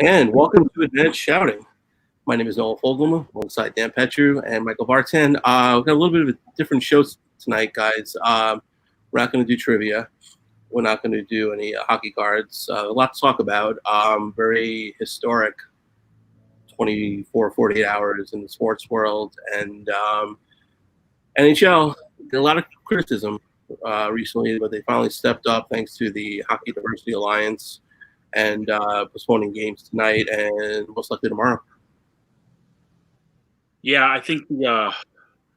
And welcome to Advanced Shouting. My name is Noah Fogelman, alongside Dan Petru and Michael Barton. We've got a little bit of a different show tonight, guys. We're not going to do trivia. We're not going to do any hockey cards. A lot to talk about. Very historic 24, 48 hours in the sports world. And NHL, a lot of criticism recently, but they finally stepped up thanks to the Hockey Diversity Alliance and postponing games tonight and most likely tomorrow. Yeah, I think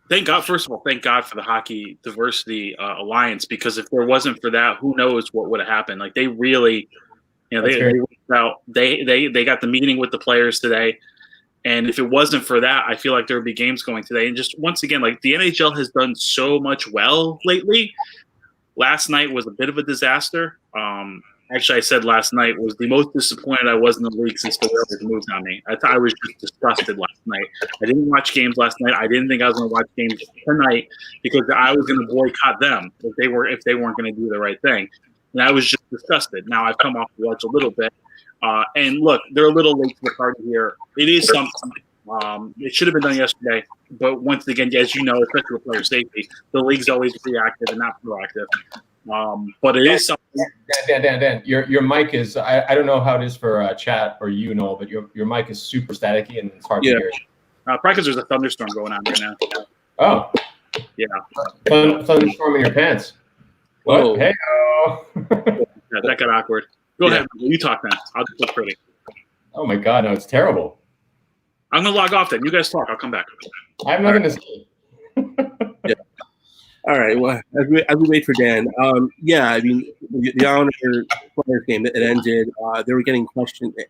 thank God. First of all, thank God for the Hockey Diversity Alliance, because if there wasn't for that, who knows what would have happened? Like, they really, they got the meeting with the players today, and if it wasn't for that, I feel like there would be games going today. And just once again, like, the NHL has done so much well lately. Last night was a bit of a disaster. Actually, I said last night was the most disappointed I was in the league since the Whalers moved on me. I was just disgusted last night. I didn't watch games last night. I didn't think I was going to watch games tonight because I was going to boycott them if they weren't going to do the right thing. And I was just disgusted. Now I've come off the ledge a little bit. And look, they're a little late to the party here. It is something. It should have been done yesterday. But once again, as you know, especially with player safety, the league's always reactive and not proactive. But it is something. Dan, your mic is, I don't know how it is for chat or but your mic is super staticky and it's hard to hear. Probably because there's a thunderstorm going on right now. Oh. Yeah. Thunderstorm in your pants. What? Hey. Yeah, that got awkward. Go ahead. You talk now. I'll just look pretty. Oh my God, no, it's terrible. I'm going to log off then. You guys talk. I'll come back. I have nothing to say. Yeah. All right. Well, as we wait for Dan, I mean, the Honor Players game that ended, they were getting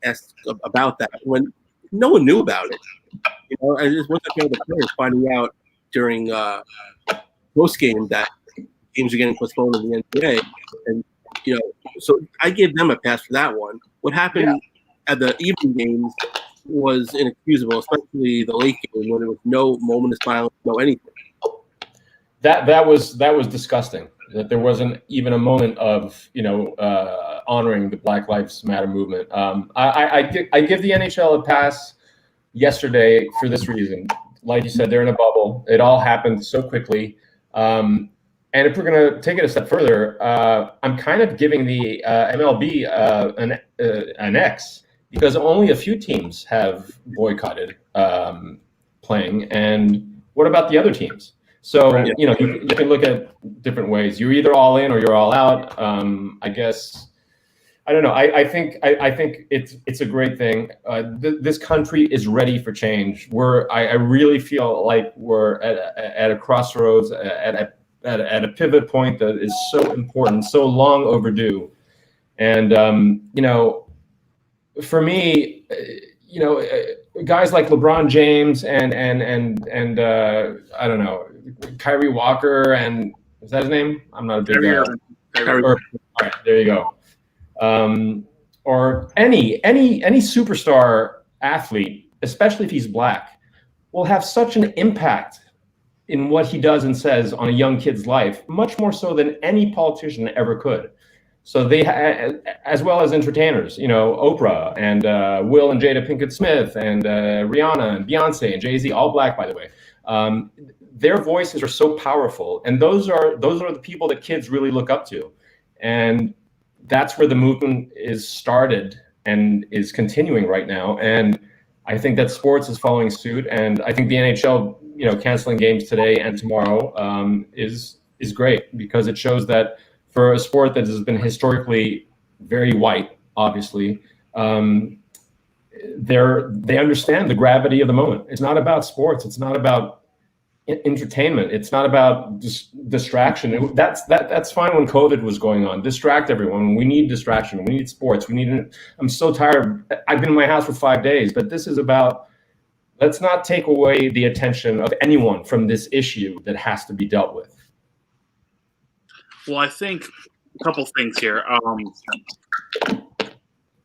asked about that when no one knew about it. I just wasn't fair the players finding out during post game that games are getting postponed in the NBA, and so I give them a pass for that one. What happened at the evening games was inexcusable, especially the late game when there was no moment of silence, no anything. That was disgusting. That there wasn't even a moment of honoring the Black Lives Matter movement. I give the NHL a pass yesterday for this reason. Like you said, they're in a bubble. It all happened so quickly. And if we're going to take it a step further, I'm kind of giving the MLB an X, because only a few teams have boycotted playing. And what about the other teams? So, you can look at different ways. You're either all in or you're all out. I guess, I don't know. I think it's a great thing. This country is ready for change. I really feel like we're at a crossroads, at a pivot point that is so important, so long overdue. And, for me, guys like LeBron James and I don't know, Kyrie Walker, and is that his name? I'm not a big guy. All right, there you go. Or any superstar athlete, especially if he's black, will have such an impact in what he does and says on a young kid's life, much more so than any politician ever could. So they, as well as entertainers, Oprah and Will and Jada Pinkett Smith and Rihanna and Beyonce and Jay-Z, all black, by the way. Their voices are so powerful, and those are the people that kids really look up to, and that's where the movement is started and is continuing right now. And I think that sports is following suit, and I think the NHL, canceling games today and tomorrow is great, because it shows that for a sport that has been historically very white, obviously, they understand the gravity of the moment. It's not about sports. It's not about entertainment. It's not about distraction. That's fine when COVID was going on. Distract everyone. We need distraction. We need sports. I'm so tired. I've been in my house for 5 days, but this is about let's not take away the attention of anyone from this issue that has to be dealt with. Well, I think a couple things here.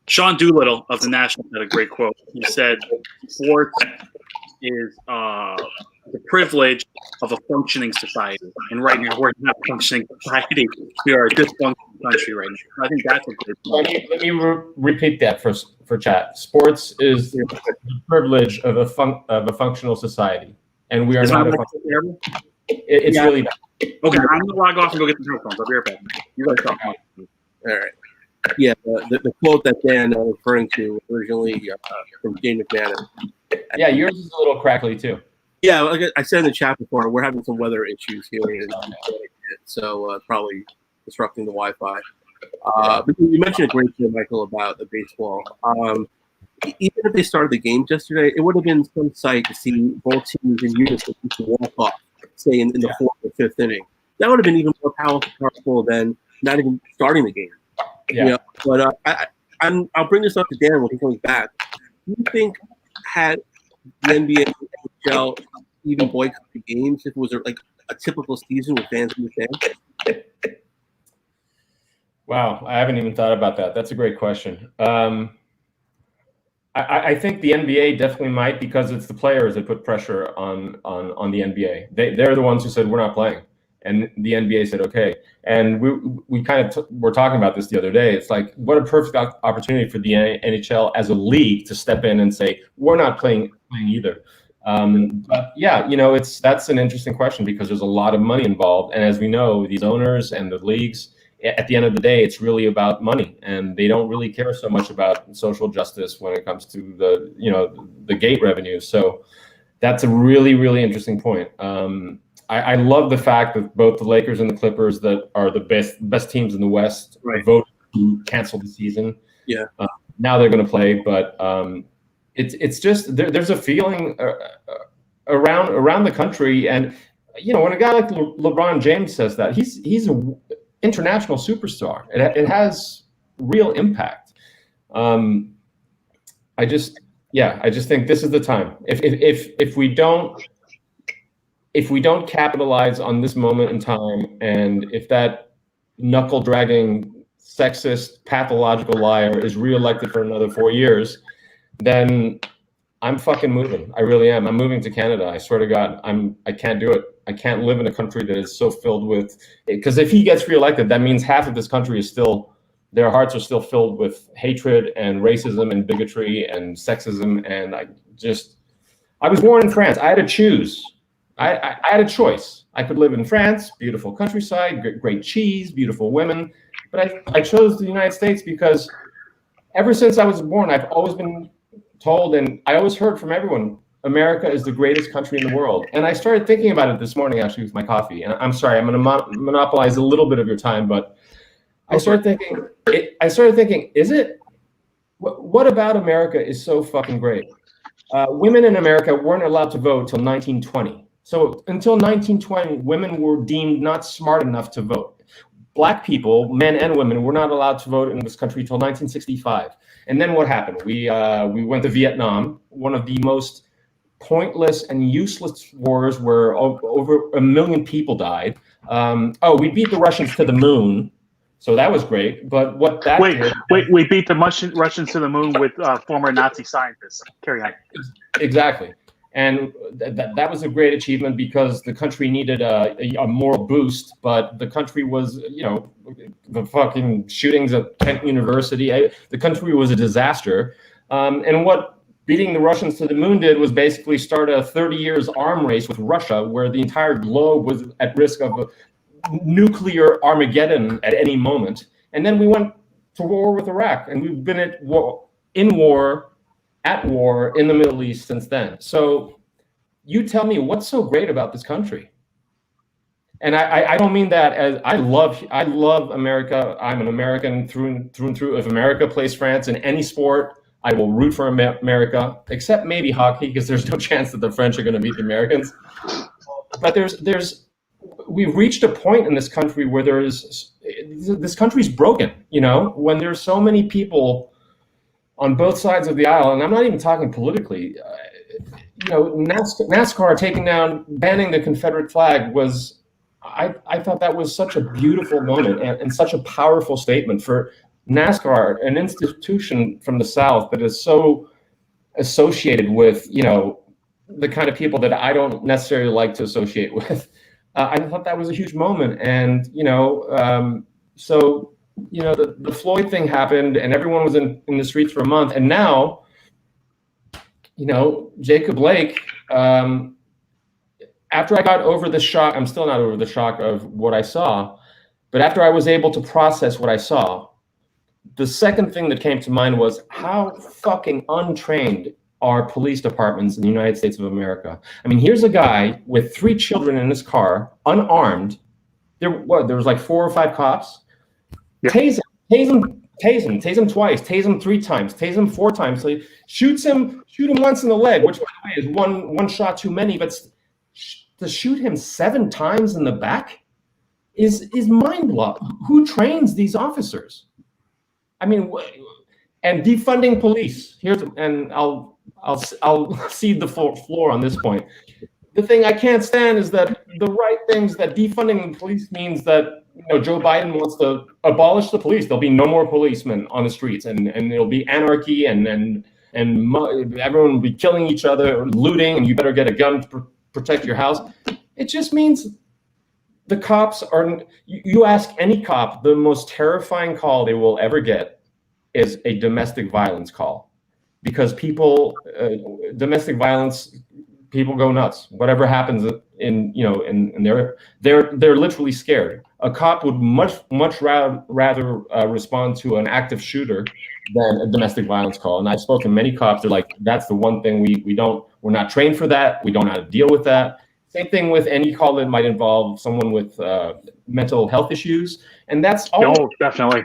Sean Doolittle of the National had a great quote. He said, "Sports is the privilege of a functioning society, and right now we're not a functioning society. We are a dysfunctional country right now." I think that's a great point. Let me repeat that for chat. Sports is the privilege of a functional society, and we are not. It's really bad. Okay, I'm gonna log off and go get the headphones. I'll be right back. You guys talk. All right. Yeah, the quote that Dan was referring to originally from Jane McManus. Yeah, yours is a little crackly too. Yeah, like I said in the chat before, we're having some weather issues here, so probably disrupting the Wi-Fi. But you mentioned a great thing, Michael, about the baseball. Even if they started the game yesterday, it would have been some sight to see both teams in unison to walk off, say in the fourth or fifth inning. That would have been even more powerful than not even starting the game. Yeah. You know? But I'll bring this up to Dan when he comes back. Do you think had the NBA and NHL even boycott the games if it was like a typical season with fans in the stands? Wow, I haven't even thought about that. That's a great question. I think the NBA definitely might, because it's the players that put pressure on the NBA. They're the ones who said we're not playing, and the NBA said okay. And we kind of were talking about this the other day. It's like, what a perfect opportunity for the NHL as a league to step in and say we're not playing either. But yeah, that's an interesting question, because there's a lot of money involved, and as we know, these owners and the leagues, at the end of the day, it's really about money, and they don't really care so much about social justice when it comes to the gate revenue. So that's a really, really interesting point. I love the fact that both the Lakers and the Clippers, that are the best teams in the West, right, voted to cancel the season. Yeah. Now they're going to play, but it's just there's a feeling around the country, and when a guy like LeBron James says that, he's a international superstar. It has real impact. I just think this is the time. If we don't capitalize on this moment in time, and if that knuckle dragging, sexist, pathological liar is reelected for another 4 years, then I'm fucking moving. I really am. I'm moving to Canada. I swear to God, I can't do it. I can't live in a country that is so filled with, because if he gets reelected, that means half of this country is still, their hearts are still filled with hatred and racism and bigotry and sexism. And I was born in France. I had to choose. I had a choice. I could live in France, beautiful countryside, great cheese, beautiful women. But I chose the United States because ever since I was born, I've always been told, and I always heard from everyone, America is the greatest country in the world. And I started thinking about it this morning, actually, with my coffee. And I'm sorry, I'm going to monopolize a little bit of your time, but I started thinking, is it? What about America is so fucking great? Women in America weren't allowed to vote till 1920. So until 1920, women were deemed not smart enough to vote. Black people, men and women, were not allowed to vote in this country till 1965. And then what happened? We went to Vietnam, one of the most pointless and useless wars where over 1 million people died. We beat the Russians to the moon, so that was great. But what that we beat the Russians to the moon with former Nazi scientists. Carry on. Exactly. And that was a great achievement, because the country needed a moral boost, but the country was, the fucking shootings at Kent University, the country was a disaster. And what beating the Russians to the moon did was basically start a 30 years arm race with Russia, where the entire globe was at risk of a nuclear Armageddon at any moment. And then we went to war with Iraq, and we've been at war in the Middle East since then. So you tell me, what's so great about this country? And I don't mean that as I love America. I'm an American through and through. If America plays France in any sport, I will root for America, except maybe hockey, because there's no chance that the French are going to beat the Americans. But we've reached a point in this country where this country's broken. When there's so many people on both sides of the aisle, and I'm not even talking politically, NASCAR taking down, banning the Confederate flag was, I thought that was such a beautiful moment and such a powerful statement for NASCAR, an institution from the South that is so associated with, the kind of people that I don't necessarily like to associate with. I thought that was a huge moment. And, so, the Floyd thing happened and everyone was in the streets for a month. And now, Jacob Blake, after I got over the shock, I'm still not over the shock of what I saw, but after I was able to process what I saw, the second thing that came to mind was how fucking untrained are police departments in the United States of America. I mean, here's a guy with 3 children in his car, unarmed. There was like 4 or 5 cops. Yeah. Tase him twice, tase him 3 times, tase him 4 times. So he shoot him once in the leg, which by the way is one shot too many, but to shoot him 7 times in the back is mind-blowing. Who trains these officers? I mean, and defunding police. I'll cede the floor on this point. The thing I can't stand is that the right things that defunding the police means that Joe Biden wants to abolish the police. There'll be no more policemen on the streets, and it'll be anarchy, and everyone will be killing each other, looting, and you better get a gun to protect your house. It just means the cops are. You ask any cop, the most terrifying call they will ever get is a domestic violence call, because domestic violence, people go nuts. Whatever happens in they're literally scared. A cop would much rather respond to an active shooter than a domestic violence call. And I've spoken to many cops. They're like, that's the one thing we're not trained for that. We don't know how to deal with that. Same thing with any call that might involve someone with mental health issues. And that's all. Oh, definitely.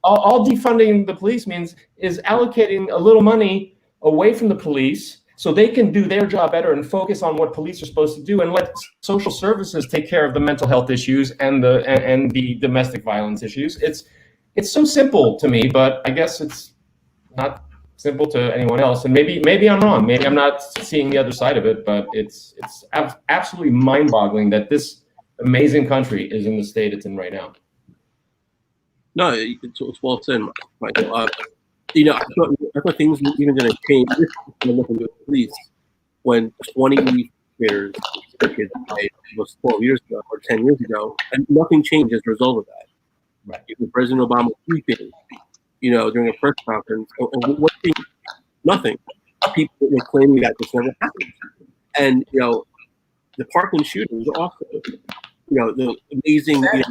All defunding the police means is allocating a little money away from the police so they can do their job better and focus on what police are supposed to do, and let social services take care of the mental health issues and the domestic violence issues. It's so simple to me, but I guess it's not simple to anyone else. And maybe I'm wrong. Maybe I'm not seeing the other side of it, but it's absolutely mind-boggling that this amazing country is in the state it's in right now. No, it's well said, Michael. I thought things were even going to change looking at the police when 20 years was 12 years ago or 10 years ago, and nothing changed as a result of that. Right. President Obama weeping, during a press conference, and what changed? Nothing. People were claiming that this never happened, and the Parkland shootings also, the amazing. I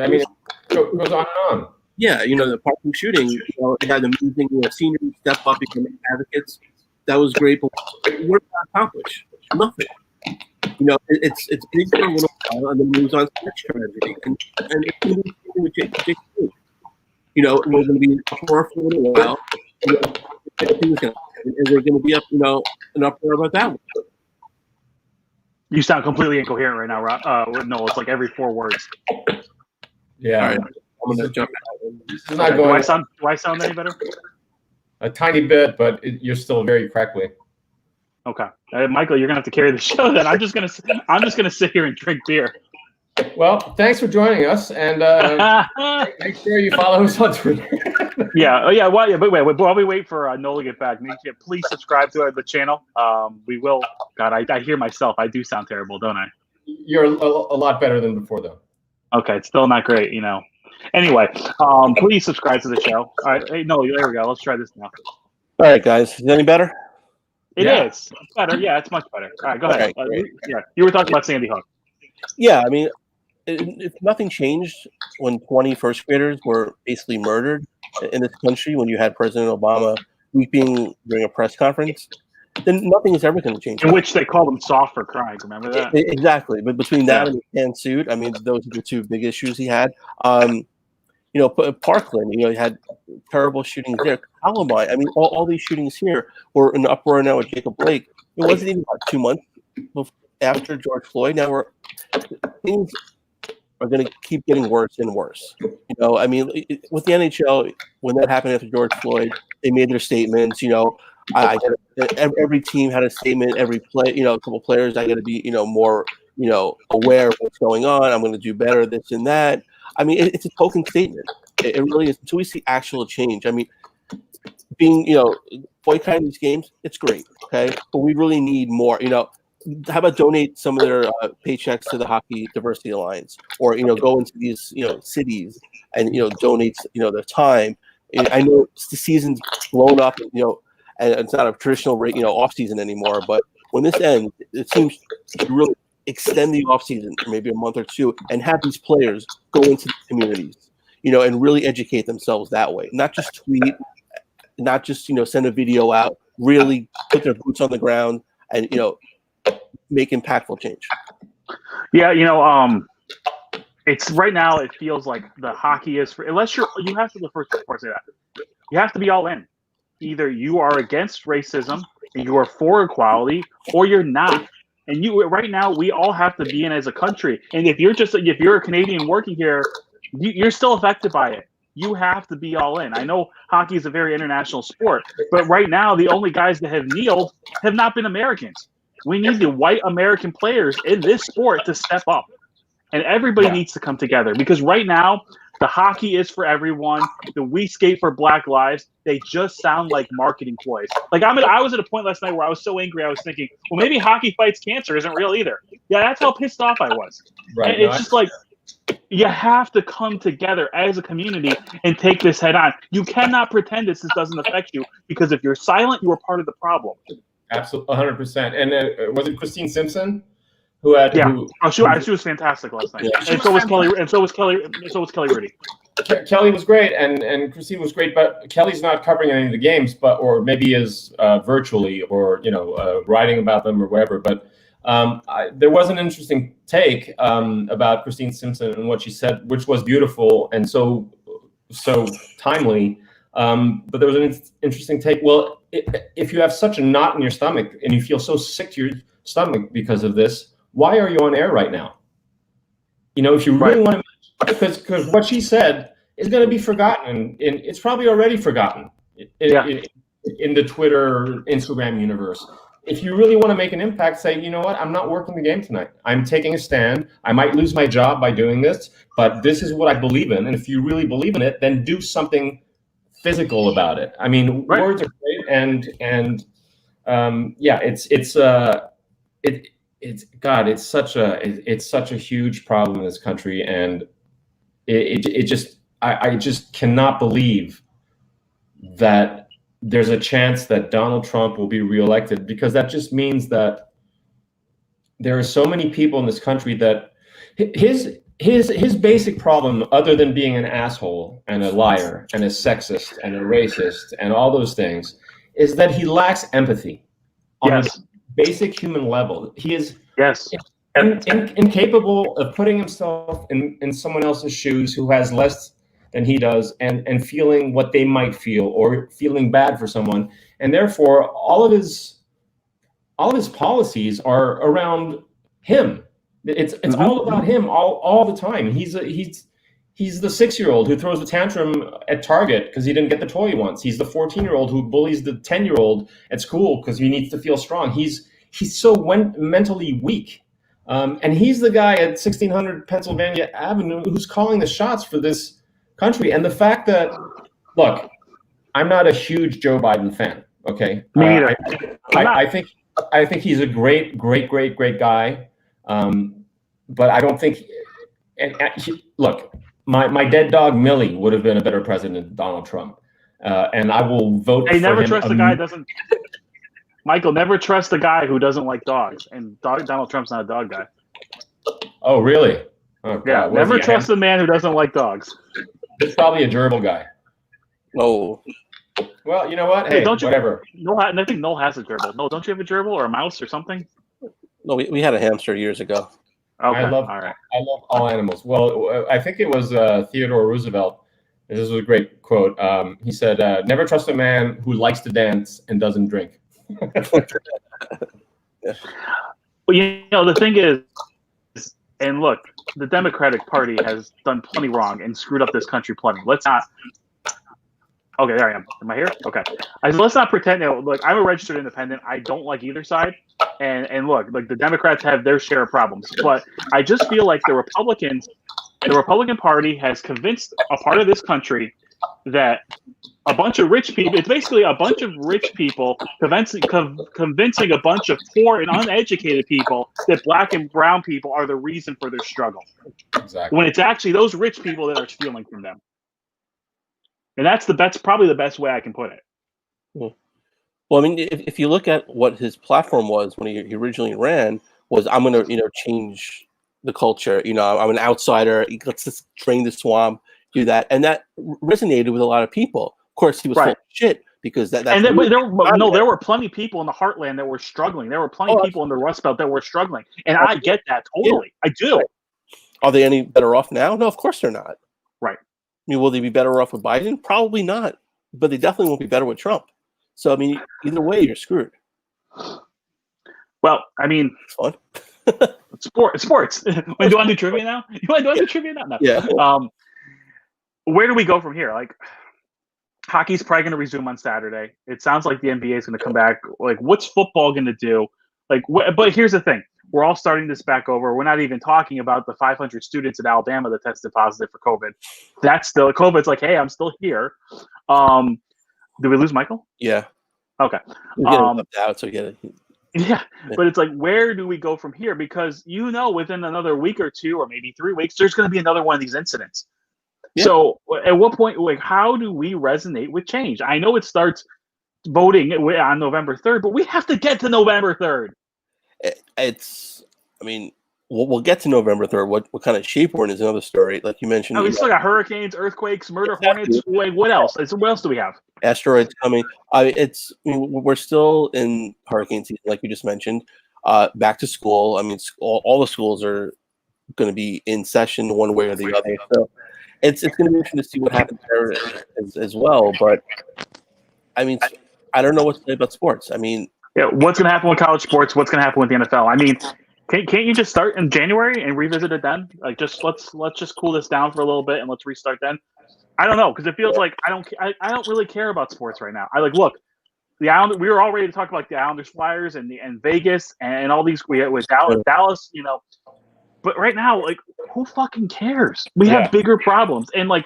mean, it goes on and on. Yeah, the Parkland shooting, it had amazing seniors step up, become advocates. That was great, but what did that accomplish? Nothing. It's big for a little while, and then moves on to the next tragedy. And it's with Jake. We're going to be uproar for a little while. Is there going to be an uproar about that one? You sound completely incoherent right now, Rob. No, it's like every 4 words. Yeah. All right. I'm going to jump out. Do I sound any better? A tiny bit, but you're still very crackly. Okay, Michael, you're gonna have to carry the show. Then I'm just gonna sit here and drink beer. Well, thanks for joining us, and make sure you follow us on Twitter. Yeah. But while we wait for Noel to get back, please subscribe to the channel. We will. God, I hear myself. I do sound terrible, don't I? You're a lot better than before, though. Okay, it's still not great, Anyway, please subscribe to the show. All right, hey, no, there we go. Let's try this now. All right, guys. Is it any better? It is. It's better. Yeah, it's much better. All right, go ahead. You were talking about Sandy Hook. Yeah, I mean, if nothing changed when 20 first graders were basically murdered in this country, when you had President Obama weeping during a press conference, then nothing is ever going to change. In which they called him soft for crying. Remember that? Exactly. But between that and the canned suit, I mean, those are the 2 big issues he had. Parkland, he had terrible shootings there. Columbine, I mean, all these shootings here were in the uproar now with Jacob Blake. It wasn't even about 2 months after George Floyd. Now things are going to keep getting worse and worse. I mean, with the NHL, when that happened after George Floyd, they made their statements. I every team had a statement. Every play, a couple players, I got to be, more, aware of what's going on. I'm going to do better, this and that. I mean, it's a token statement. It really is. Until we see actual change. I mean, being, boycotting these games, it's great, okay? But we really need more, how about donate some of their paychecks to the Hockey Diversity Alliance, or, go into these, cities and, donate, their time. I know the season's blown up, and it's not a traditional, off season anymore, but when this ends, it seems to really extend the off season for maybe a month or two and have these players go into the communities, and really educate themselves that way, not just tweet, not just send a video out, really put their boots on the ground and make impactful change. Yeah, it's right now. It feels like the hockey is for, unless you have to, the first before I say that, you have to be all in. Either you are against racism and you are for equality, or you're not. And right now we all have to be in as a country. And if you're a Canadian working here, you're still affected by it. You have to be all in. I know hockey is a very international sport, but right now the only guys that have kneeled have not been Americans. We need the white American players in this sport to step up, and everybody needs to come together, because right now the hockey is for everyone. The We Skate for Black Lives, they just sound like marketing ploys. Like I was at a point last night where I was so angry, I was thinking, well, maybe Hockey Fights Cancer isn't real either. Yeah, that's how pissed off I was. Right. And it's just like, you have to come together as a community and take this head on. You cannot pretend this doesn't affect you, because if you're silent, you are part of the problem. Absolutely, 100%. And was it Christine Simpson who had? Yeah. She was fantastic last night. Yeah, and so was Kelly. And so was Kelly Rudy. Kelly was great, and Christine was great. But Kelly's not covering any of the games, or maybe is virtually, or writing about them or whatever. But there was an interesting take about Christine Simpson and what she said, which was beautiful and so timely. But there was an interesting take. Well, if you have such a knot in your stomach and you feel so sick to your stomach because of this, why are you on air right now? If you really want to, because what she said is going to be forgotten, and it's probably already forgotten in the Twitter, Instagram universe. If you really want to make an impact, say, you know what, I'm not working the game tonight. I'm taking a stand. I might lose my job by doing this, but this is what I believe in. And if you really believe in it, then do something physical about it. I mean, words are great, and it's such a huge problem in this country, and I just cannot believe that there's a chance that Donald Trump will be reelected, because that just means that there are so many people in this country that his basic problem, other than being an asshole and a liar and a sexist and a racist and all those things, is that he lacks empathy on a basic human level. He is incapable of putting himself in someone else's shoes who has less than he does, and feeling what they might feel, or feeling bad for someone. And therefore, all of his policies are around him. It's all about him all the time. He's the 6-year-old who throws a tantrum at Target because he didn't get the toy he wants. He's the 14-year-old who bullies the 10-year-old at school because he needs to feel strong. He's so mentally weak. And he's the guy at 1600 Pennsylvania Avenue who's calling the shots for this country. And the fact that, look, I'm not a huge Joe Biden fan. Okay, me neither. I think he's a great guy. But I don't think. Look, my dead dog Millie would have been a better president than Donald Trump, and I will vote. Hey, for never him. Trust the guy who doesn't. Michael, never trust the guy who doesn't like dogs, and Donald Trump's not a dog guy. Oh, really? Oh, yeah, never trust the man who doesn't like dogs. He's probably a gerbil guy. Oh. Well, you know what? Hey, whatever. I think Noel has a gerbil. No, don't you have a gerbil or a mouse or something? No, we had a hamster years ago. Okay. I love all animals. Well, I think it was Theodore Roosevelt. This was a great quote. He said, "Never trust a man who likes to dance and doesn't drink." Well, the thing is, and look, the Democratic Party has done plenty wrong and screwed up this country plenty. Let's not Okay, there I am. Am I here? Okay. Let's not pretend that. Look, I'm a registered independent. I don't like either side, and look, like the Democrats have their share of problems, but I just feel like the Republican Party has convinced a part of this country that a bunch of rich people. It's basically a bunch of rich people convincing a bunch of poor and uneducated people that black and brown people are the reason for their struggle. Exactly. When it's actually those rich people that are stealing from them. And that's probably the best way I can put it. Well, I mean, if you look at what his platform was when he originally ran, was I'm going to change the culture. I'm an outsider. Let's just drain the swamp, do that, and that resonated with a lot of people. Of course, he was full of shit because that's. And there were plenty of people in the heartland that were struggling. There were plenty of people in the Rust Belt that were struggling, and I get that totally. Yeah. I do. Are they any better off now? No, of course they're not. Right. I mean, will they be better off with Biden? Probably not. But they definitely won't be better with Trump. So, I mean, either way, you're screwed. Well, I mean, it's fun. Sports. Do you want to do trivia now? You want to do trivia now? No. Yeah. Where do we go from here? Like, hockey's probably going to resume on Saturday. It sounds like the NBA is going to come back. Like, what's football going to do? Like, but here's the thing. We're all starting this back over. We're not even talking about the 500 students in Alabama that tested positive for COVID. That's still COVID's like, hey, I'm still here. Did we lose Michael? Yeah. Okay. He's getting left out, so get it. Yeah, but it's like, where do we go from here? Because within another week or two, or maybe 3 weeks, there's going to be another one of these incidents. Yeah. So, at what point, like, how do we resonate with change? I know it starts voting on November 3rd, but we have to get to November 3rd. We'll get to November 3rd. What kind of shape we're in is another story. Like you mentioned. We still got hurricanes, earthquakes, murder hornets. Like, what else? What else do we have? Asteroids coming. We're still in hurricane season, like you just mentioned. Back to school. I mean, all the schools are going to be in session one way or the other. So it's going to be interesting to see what happens there as well. But I mean, I don't know what to say about sports. I mean, yeah, what's going to happen with college sports? What's going to happen with the NFL? I mean, can't you just start in January and revisit it then? Like, let's just cool this down for a little bit and let's restart then. I don't know, because it feels like I don't really care about sports right now. Look, the Islanders. We were all ready to talk about the Islanders, Flyers, and Vegas and all these with Dallas. But right now, like, who fucking cares? We have bigger problems, and like,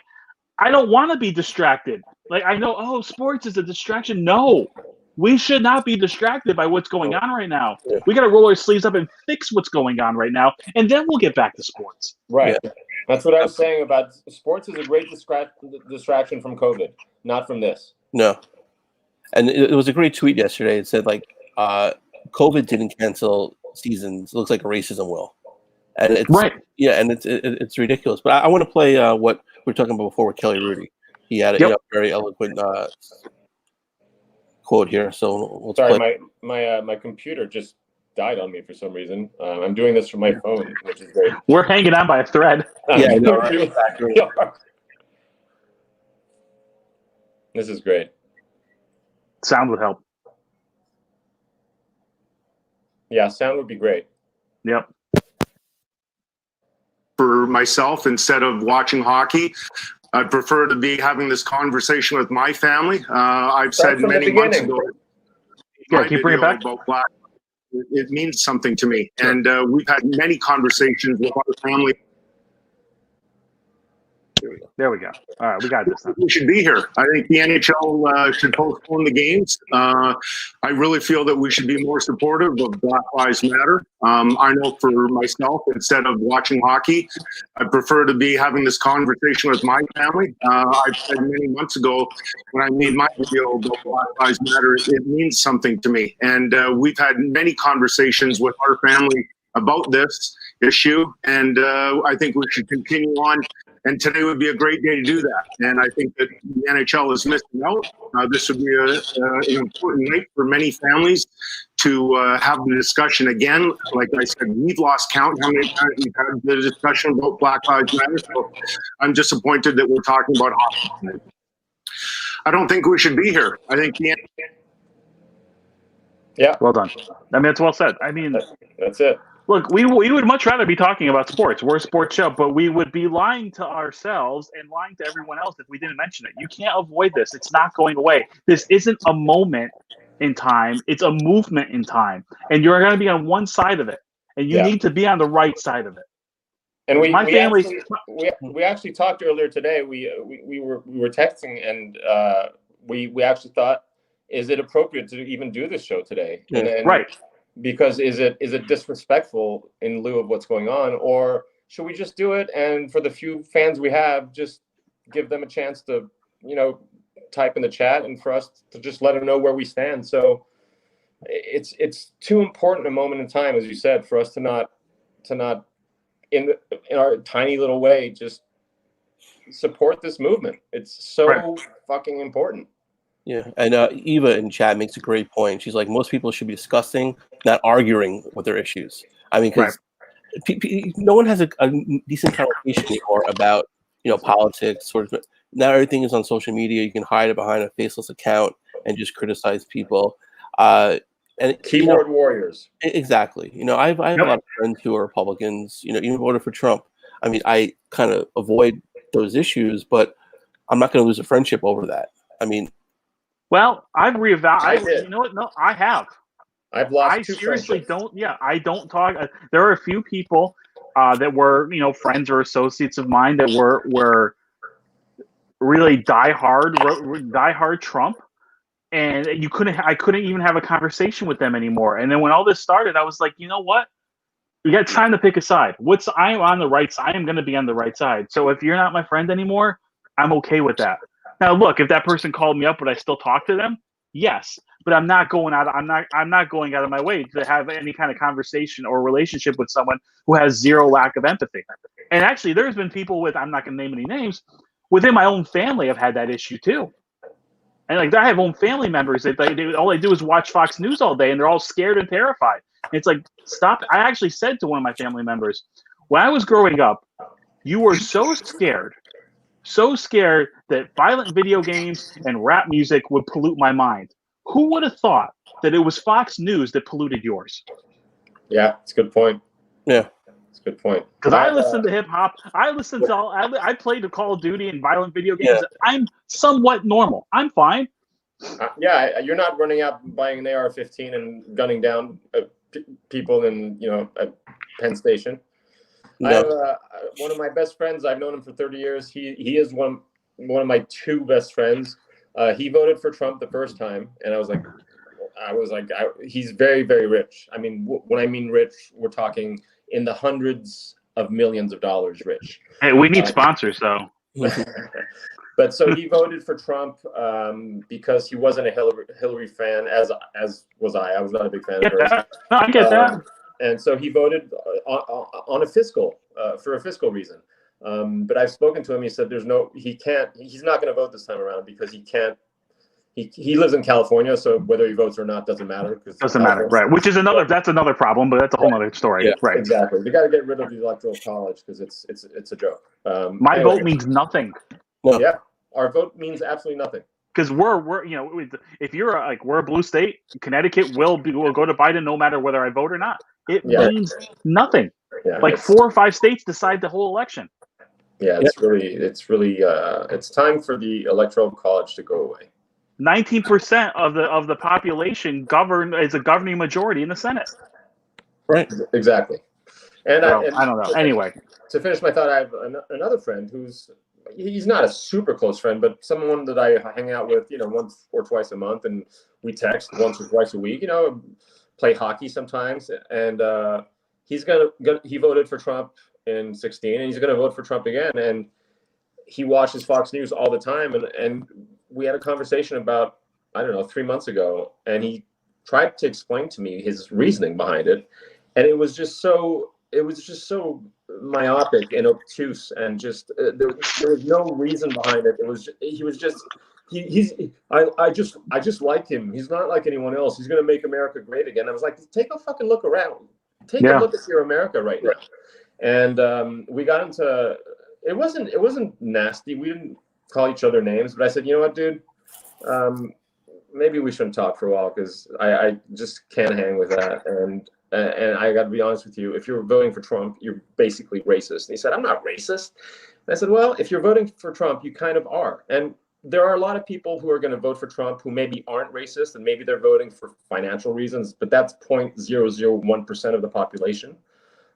I don't want to be distracted. Like, I know, sports is a distraction. No, we should not be distracted by what's going on right now. Yeah. We got to roll our sleeves up and fix what's going on right now, and then we'll get back to sports. Right. Yeah. That's what I was saying about sports is a great distraction from COVID, not from this. No. And it was a great tweet yesterday. It said, like, COVID didn't cancel seasons. It looks like racism will. And it's right. Yeah, and it's ridiculous. But I want to play what we were talking about before with Kelly Rudy. He had a very eloquent quote here. So let's play. My computer just died on me for some reason. I'm doing this from my phone, which is great. We're hanging on by a thread. Yeah, I know, right? This is great. Sound would help. Yeah, sound would be great. Yep. For myself, instead of watching hockey, I'd prefer to be having this conversation with my family. I've said many months ago. Yeah, can you bring it back? About Black, it means something to me, and we've had many conversations with our family. There we go. All right, we got this. We should be here. I think the NHL should postpone the games. I really feel that we should be more supportive of Black Lives Matter. I know for myself, instead of watching hockey, I prefer to be having this conversation with my family. I've said many months ago when I made my video about Black Lives Matter, it means something to me. And we've had many conversations with our family about this issue. And I think we should continue on. And today would be a great day to do that. And I think that the NHL is missing out. This would be an important night for many families to have the discussion again. Like I said, we've lost count how many times we've had the discussion about Black Lives Matter. So I'm disappointed that we're talking about hockey. I don't think we should be here. I think the Yeah. Well done. I mean, it's well said. I mean, that's it. Look, we would much rather be talking about sports. We're a sports show, but we would be lying to ourselves and lying to everyone else if we didn't mention it. You can't avoid this. It's not going away. This isn't a moment in time. It's a movement in time. And you're going to be on one side of it. And you need to be on the right side of it. And we actually talked earlier today. We were texting, and we actually thought, is it appropriate to even do this show today? Yeah. And Right. Because is it disrespectful in lieu of what's going on, or should we just do it and for the few fans we have, just give them a chance to, type in the chat and for us to just let them know where we stand. So it's too important a moment in time, as you said, for us to not in our tiny little way just support this movement. It's so fucking important. Yeah, and Eva in chat makes a great point. She's like, most people should be discussing, not arguing with their issues. I mean, because no one has a decent conversation anymore about politics. Sort of now, everything is on social media. You can hide it behind a faceless account and just criticize people. And keyboard warriors. Exactly. I have a lot of friends who are Republicans. Even voted for Trump. I mean, I kind of avoid those issues, but I'm not going to lose a friendship over that. I mean. Well, I've reevaluated. You know what? No, I have. I've lost. I seriously don't. Yeah, I don't talk. There are a few people that were, friends or associates of mine that were really diehard Trump, and I couldn't even have a conversation with them anymore. And then when all this started, I was like, you know what? You got time to pick a side. I'm on the right side. I am going to be on the right side. So if you're not my friend anymore, I'm okay with that. Now, look, if that person called me up, would I still talk to them? Yes, but I'm not going out of my way to have any kind of conversation or relationship with someone who has zero lack of empathy. And actually, there's been people I'm not going to name any names, within my own family have had that issue too. And I have own family members that all they do is watch Fox News all day, and they're all scared and terrified. And it's like, stop. I actually said to one of my family members, when I was growing up, you were so scared that violent video games and rap music would pollute my mind. Who would have thought that it was Fox News that polluted yours? Yeah, it's a good point. Yeah, it's a good point. Because I listen to hip hop. I listen to I played the Call of Duty and violent video games. Yeah. I'm somewhat normal. I'm fine. You're not running out buying an AR-15 and gunning down people in at Penn Station. No. I have one of my best friends. I've known him for 30 years. He is one of my two best friends. He voted for Trump the first time, and I was like, he's very, very rich. I mean, when I mean rich, we're talking in the hundreds of millions of dollars rich. Hey, we need sponsors, though. But so he voted for Trump because he wasn't a Hillary fan, as was I. I was not a big fan of hers. No, I get that. And so he voted on for a fiscal reason. But I've spoken to him. He said he's not going to vote this time around because he can't. He lives in California, so whether he votes or not doesn't matter. Doesn't matter, right? Which is that's another problem, but that's a whole other story, yeah, right? Exactly. They got to get rid of the electoral college because it's a joke. My vote means nothing. Yeah, our vote means absolutely nothing. Because we're if you're we're a blue state, Connecticut will go to Biden no matter whether I vote or not. It means nothing. Yeah, 4 or 5 states decide the whole election. Yeah, it's really it's time for the electoral college to go away. 19% of the population is a governing majority in the Senate. Right. Exactly. And I don't know. Anyway, to finish my thought, I have another friend he's not a super close friend, but someone that I hang out with, once or twice a month, and we text once or twice a week. Play hockey sometimes, and he voted for Trump in 2016, and he's gonna vote for Trump again. And he watches Fox News all the time, and we had a conversation about 3 months ago, and he tried to explain to me his reasoning behind it, and it was just so myopic and obtuse, and just there was no reason behind it. I just like him. He's not like anyone else. He's going to make America great again. I was like, take a fucking look around. Take a look at your America right now. And we got into it. Wasn't nasty. We didn't call each other names, but I said, you know what, dude, maybe we shouldn't talk for a while because I just can't hang with that. And and I got to be honest with you, if you're voting for Trump, you're basically racist. And he said, I'm not racist. And I said, well, if you're voting for Trump, you kind of are. And there are a lot of people who are going to vote for Trump who maybe aren't racist, and maybe they're voting for financial reasons, but that's 0.001% of the population.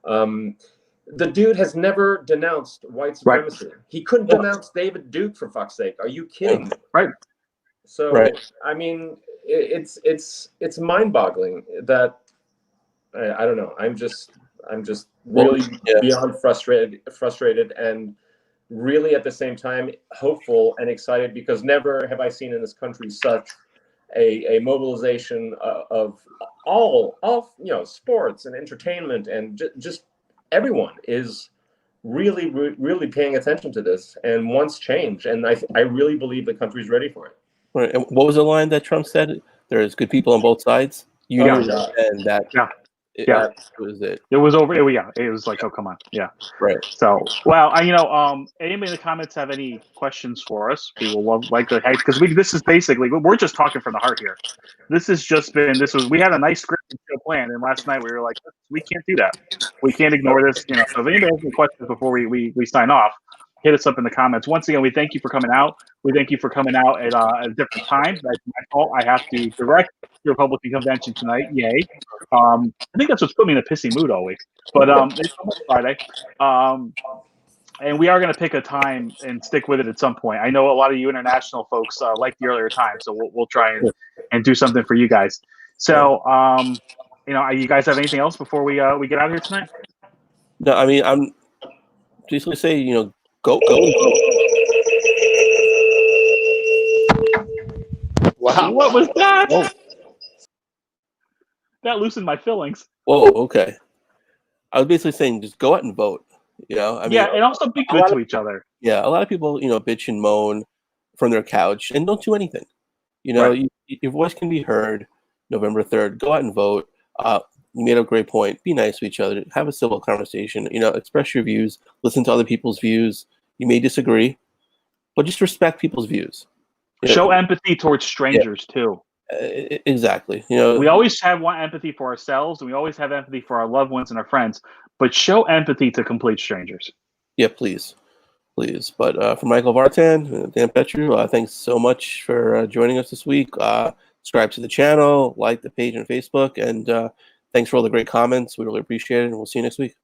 The dude has never denounced white supremacy. Right. He couldn't denounce David Duke, for fuck's sake. Are you kidding me? Right. So, I mean, it's mind-boggling that I don't know. I'm just really beyond frustrated, and really at the same time hopeful and excited, because never have I seen in this country such a mobilization of all sports and entertainment, and just everyone is really paying attention to this and wants change, and I really believe the country's ready for it. Right. And what was the line that Trump said? There's good people on both sides. And that. Yeah. That was it. It was over. It was like, oh, come on. Yeah. Right. So, well, anybody in the comments have any questions for us? We will like to, because this is basically, we're just talking from the heart here. This has just been, we had a nice scripted show plan, and last night we were like, we can't do that. We can't ignore this. So if anybody has any questions before we sign off, hit us up in the comments. Once again, we thank you for coming out. We thank you for coming out at a different time. That's my fault. I have to direct the Republican convention tonight. Yay. I think that's what's put me in a pissy mood all week. But it's almost Friday. And we are going to pick a time and stick with it at some point. I know a lot of you international folks like the earlier time, so we'll try and do something for you guys. So, you guys have anything else before we get out of here tonight? No, I mean, I'm just going to say, go. Wow. What was that? Whoa. That loosened my feelings. Whoa, okay. I was basically saying just go out and vote. And also be good to each other. Yeah, a lot of people, bitch and moan from their couch and don't do anything. Right. Your voice can be heard November 3rd. Go out and vote. You made a great point. Be nice to each other. Have a civil conversation. Express your views. Listen to other people's views. You may disagree, but just respect people's views. Show empathy towards strangers too. Exactly. We always have empathy for ourselves, and we always have empathy for our loved ones and our friends, but show empathy to complete strangers. Yeah, please. But for Michael Vartan, Dan Petru, thanks so much for joining us this week. Subscribe to the channel, like the page on Facebook, and thanks for all the great comments. We really appreciate it, and we'll see you next week.